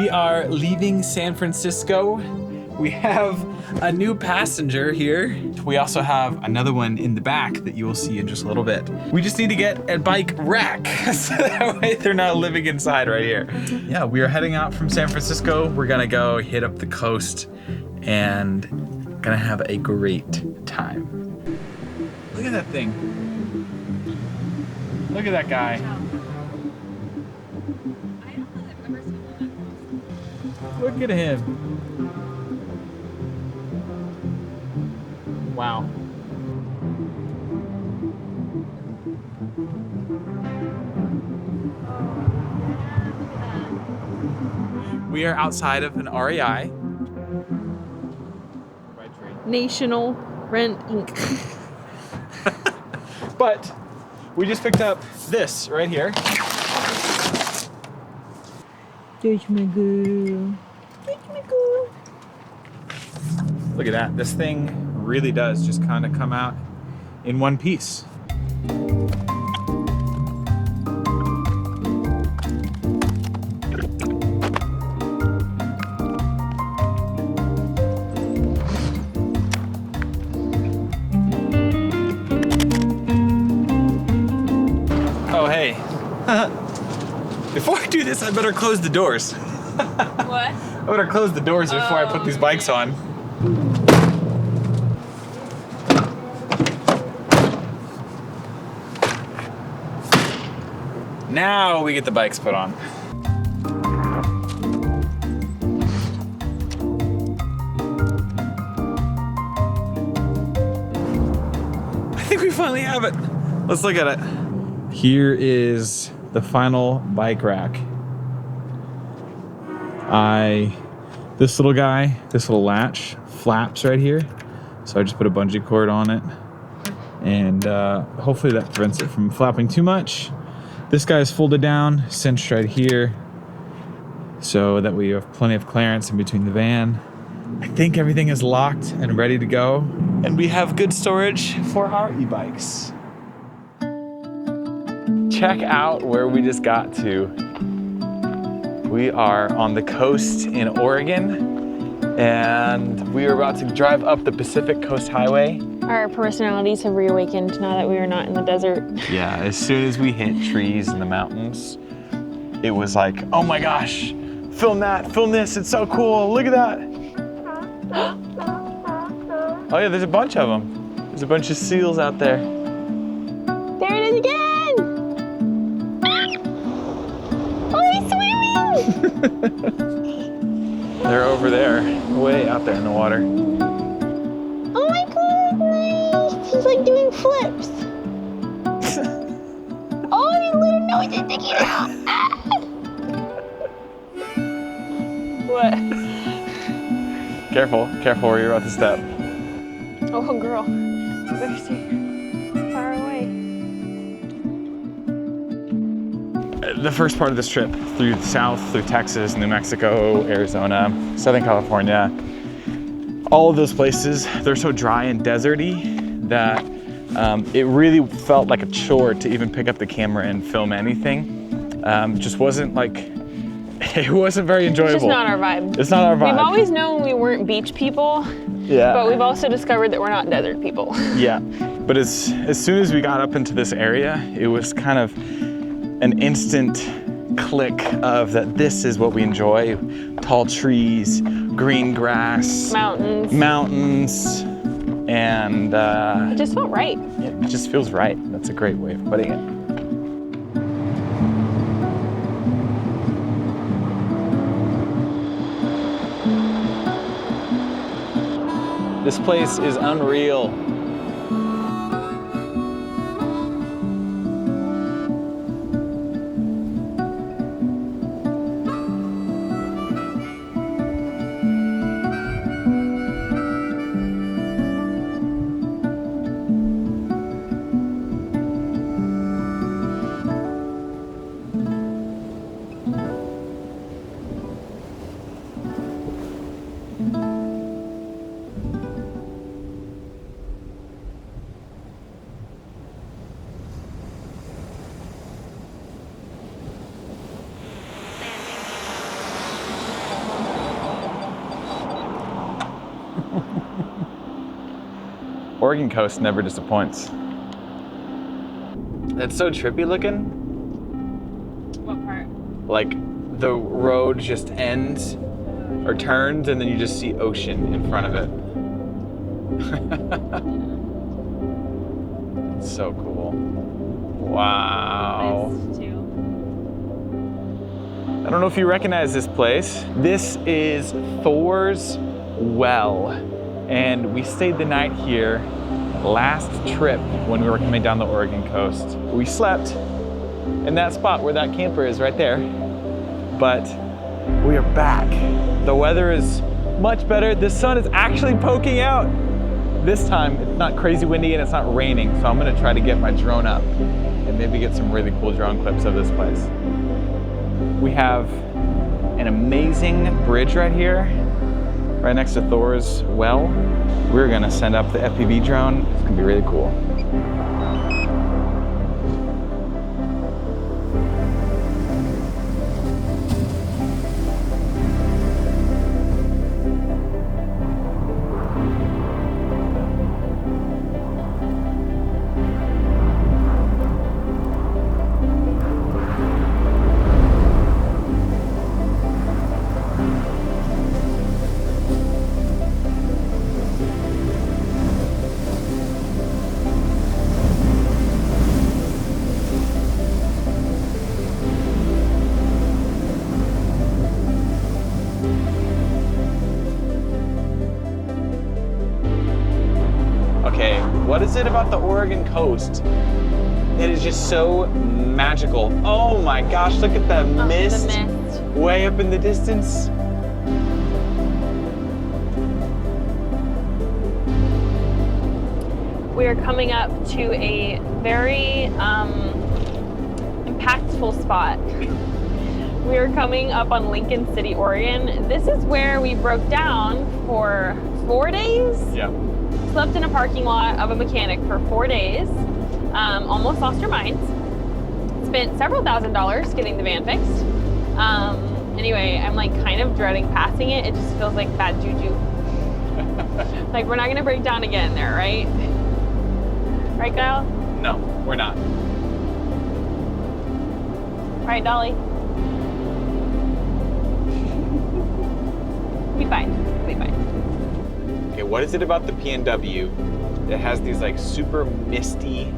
We are leaving San Francisco. We have a new passenger here. We also have another one in the back that you will see in just a little bit. We just need to get a bike rack so that way they're not living inside right here. Yeah, we are heading out from San Francisco. We're gonna go hit up the coast and gonna have a great time. Look at that thing. Look at that guy. Look at him. Wow. We are outside of an REI. National Rent Inc. But we just picked up this right here. There's my girl. There's my girl. Look at that. This thing really does just kind of come out in one piece. Oh, hey. Before I do this, I better close the doors. What? I better close the doors before I put these bikes on. Now we get the bikes put on. I think we finally have it. Let's look at it. Here is the final bike rack. This little guy, this little latch flaps right here. So I just put a bungee cord on it. And hopefully that prevents it from flapping too much. This guy is folded down, cinched right here, so that we have plenty of clearance in between the van. I think everything is locked and ready to go. And we have good storage for our e-bikes. Check out where we just got to. We are on the coast in Oregon, and we are about to drive up the Pacific Coast Highway. Our personalities have reawakened now that we are not in the desert. Yeah, as soon as we hit trees in the mountains, it was like, oh my gosh, film that, film this, it's so cool, look at that. Oh yeah, there's a bunch of them. There's a bunch of seals out there. There it is again! Oh, he's swimming! They're over there, way out there in the water. Oh my goodness! He's like doing flips. Oh, his little nose is sticking out. Ah! What? Careful, careful where you're about to step. Oh, girl. You better stay far away. The first part of this trip through the south, through Texas, New Mexico, Arizona, Southern California, all of those places, they're so dry and deserty that it really felt like a chore to even pick up the camera and film anything. Just wasn't like, it wasn't very enjoyable. It's just not our vibe. It's not our vibe. We've always known we weren't beach people, yeah. but we've also discovered that we're not desert people. Yeah, but as soon as we got up into this area, it was kind of an instant click of that this is what we enjoy. Tall trees, green grass, mountains, and it just felt right. It just feels right. That's a great way of putting it. This place is unreal. Oregon coast never disappoints. It's so trippy looking. What part? Like the road just ends or turns and then you just see ocean in front of it. It's so cool. Wow. Nice too. I don't know if you recognize this place. This is Thor's well. And we stayed the night here last trip when we were coming down the Oregon coast. We slept in that spot where that camper is right there. But we are back. The weather is much better. The sun is actually poking out. This time it's not crazy windy and it's not raining. So I'm gonna try to get my drone up and maybe get some really cool drone clips of this place. We have an amazing bridge right here, right next to Thor's well. We're gonna send up the FPV drone. It's gonna be really cool. Okay, what is it about the Oregon coast? It is just so magical. Oh my gosh, look at that mist, The mist. way up in the distance. We are coming up to a very impactful spot. We are coming up on Lincoln City, Oregon. This is where we broke down for 4 days. Yeah. Slept in a parking lot of a mechanic for 4 days. Almost lost our minds. Spent several $1,000s getting the van fixed. Anyway, I'm like kind of dreading passing it. It just feels like bad juju. Like we're not gonna break down again there, right? Right, Kyle? No, we're not. Right, Dolly? Be fine. Be fine. Okay, what is it about the PNW that has these like super misty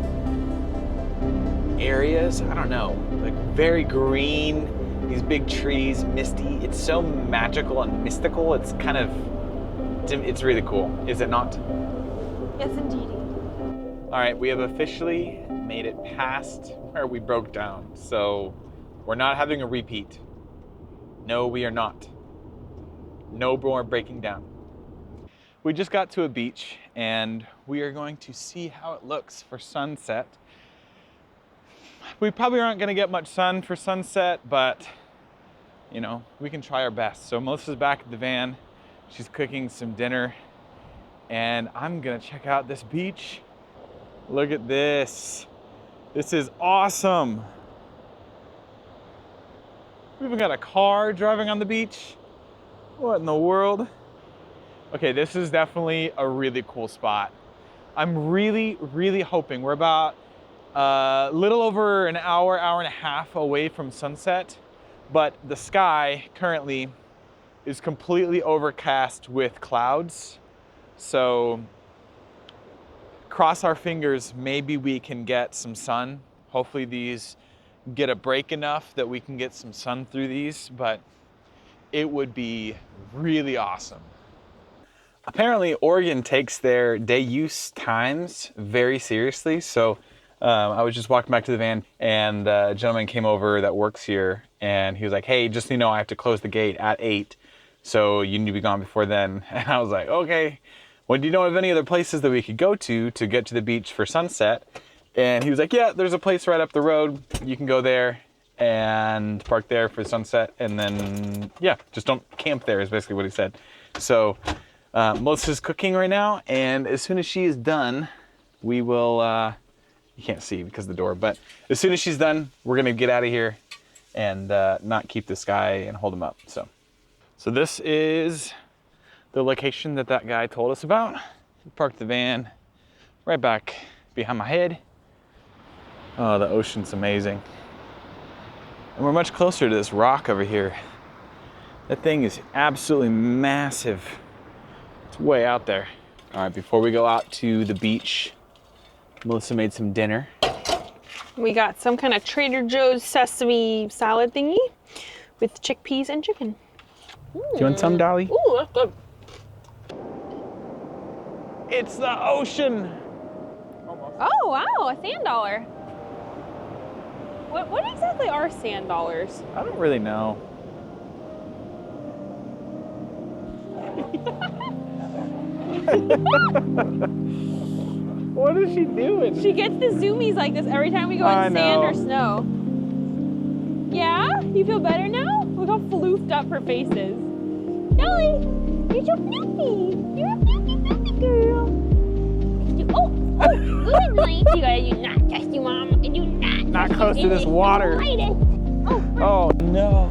areas? I don't know, like very green, these big trees, misty. It's so magical and mystical. It's kind of, it's really cool, is it not? Yes, indeed. All right, we have officially made it past where we broke down. So we're not having a repeat. No, we are not. No more breaking down. We just got to a beach and we are going to see how it looks for sunset. We probably aren't gonna get much sun for sunset, but you know, we can try our best. So Melissa's back at the van. She's cooking some dinner and I'm gonna check out this beach. Look at this. This is awesome. We even got a car driving on the beach. What in the world? Okay, this is definitely a really cool spot. I'm really, really hoping we're about a little over an hour, hour and a half away from sunset, but the sky currently is completely overcast with clouds. So cross our fingers, maybe we can get some sun. Hopefully these get a break enough that we can get some sun through these, but it would be really awesome. Apparently Oregon takes their day use times very seriously. So I was just walking back to the van and a gentleman came over that works here and he was like, hey, just so you know, I have to close the gate at 8. So you need to be gone before then. And I was like, okay. Well, do you know of any other places that we could go to get to the beach for sunset? And he was like, yeah, there's a place right up the road. You can go there and park there for sunset. And then, yeah, just don't camp there is basically what he said. So Melissa's cooking right now. And as soon as she is done, we will, you can't see because of the door, but as soon as she's done, we're gonna get out of here and not keep this guy and hold him up. So this is the location that guy told us about. We parked the van right back behind my head. Oh, the ocean's amazing. And we're much closer to this rock over here. That thing is absolutely massive. It's way out there. All right, before we go out to the beach, Melissa made some dinner. We got some kind of Trader Joe's sesame salad thingy with chickpeas and chicken. Do you want some, Dolly? Ooh, that's good. It's the ocean. Oh, wow, a sand dollar. What exactly are sand dollars? I don't really know. What is she doing? She gets the zoomies like this every time we go in sand or snow. Yeah? You feel better now? Look how floofed up her face is. Dolly, you're so floofy. You're a floofy girl. Good night. You gotta do not touch you, Mom. And do not close to this water. Oh no,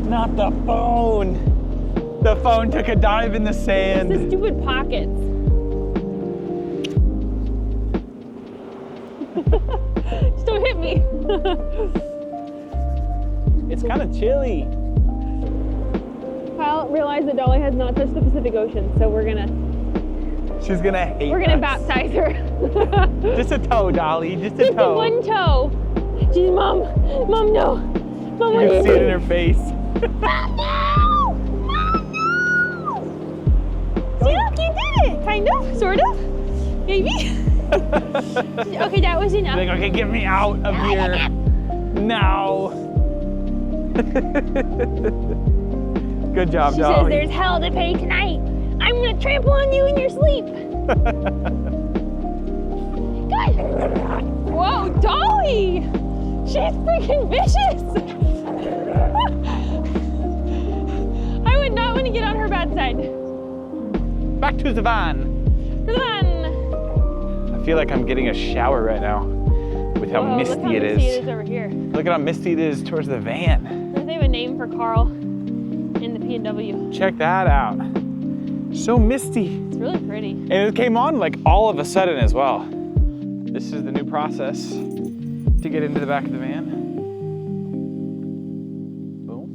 not the phone. The phone took a dive in the sand. It's the stupid pockets. Just don't hit me. It's kind of chilly. Kyle realized that Dolly has not touched the Pacific Ocean, so She's gonna hate we're gonna us. baptize her. Just a toe, Dolly, just a Just toe. one toe. She's Mom, no. Mom, You can see it in her face. Mom, no! Mom, no! See, look, you did it. Kind of, sort of, maybe. Okay, that was enough. Like, okay, get me out of here now. Good job, She Dolly. says there's hell to pay tonight. I'm gonna trample on you in your sleep. Good. Whoa, Dolly! She's freaking vicious. I would not want to get on her bad side. Back to the van. To the van. I feel like I'm getting a shower right now with how misty look how it misty is. it is over here. Look at how misty it is towards the van. They have a name for Carl in the P&W. Check that out. So misty. It's really pretty. And it came on like all of a sudden as well. This is the new process to get into the back of the van. Boom.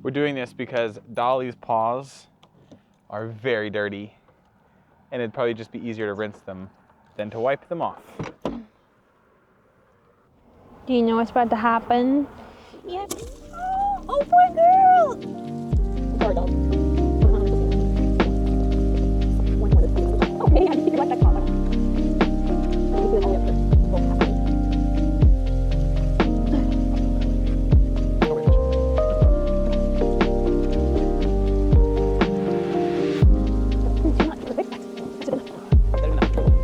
We're doing this because Dolly's paws are very dirty, and it'd probably just be easier to rinse them than to wipe them off. Do you know what's about to happen? Yeah. Oh boy,